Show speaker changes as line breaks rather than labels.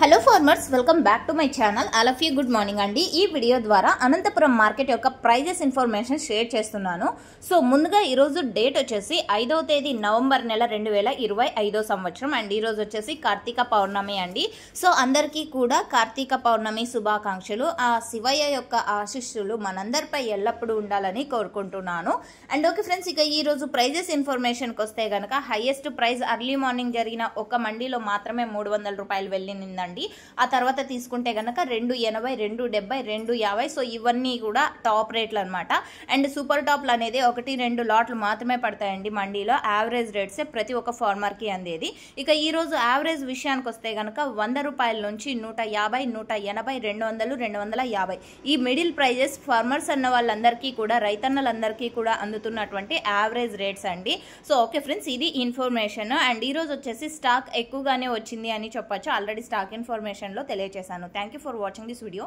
Hello farmers, welcome back to my channel. All of you good morning అండి. ఈ video ద్వారా Anantapuram market యొక్క prices information share చేస్తున్నాను. So ముందుగా ఈరోజు డేట్ వచ్చేసి 5వ తేదీ నవంబర్ నెల 2025 సంవత్సరం అండ్ ఈరోజు వచ్చేసి కార్తీక పౌర్ణమి అండి. సో అందరికీ కూడా కార్తీక పౌర్ణమి శుభాకాంక్షలు. ఆ శివయ్య యొక్క ఆశీస్సులు మనందరిపై ఎల్లప్పుడూ ఉండాలని కోరుకుంటున్నాను. అండ్ ఓకే ఫ్రెండ్స్, ఇక ఈరోజు ప్రైజెస్ ఇన్ఫర్మేషన్కి వస్తే కనుక హైయెస్ట్ ప్రైస్ అర్లీ మార్నింగ్ జరిగిన ఒక మండీలో మాత్రమే 300 రూపాయలు వెళ్ళిందండి. ఆ తర్వాత తీసుకుంటే గనక 280, 270, 250. సో ఇవన్నీ కూడా టాప్ రేట్లు అనమాట. అండ్ సూపర్ టాప్లు అనేది 1-2 లాట్లు మాత్రమే పడతాయండి మండీలో. యావరేజ్ రేట్సే ప్రతి ఒక్క ఫార్మర్కి అందేది. ఇక ఈ రోజు యావరేజ్ విషయానికి వస్తే గనక 100 రూపాయల నుంచి 150, 180, 200, 250 ఈ మిడిల్ ప్రైజెస్ ఫార్మర్స్ అన్న వాళ్ళందరికీ కూడా, రైతన్నలందరికీ కూడా అందుతున్నటువంటి యావరేజ్ రేట్స్ అండి. సో ఓకే ఫ్రెండ్స్, ఇది ఇన్ఫర్మేషన్. అండ్ ఈ రోజు వచ్చేసి స్టాక్ ఎక్కువగానే వచ్చింది అని చెప్పొచ్చు. ఆల్రెడీ స్టాక్ ఇన్ఫర్మేషన్ లో తెలియజేశాను. Thank you for watching this video.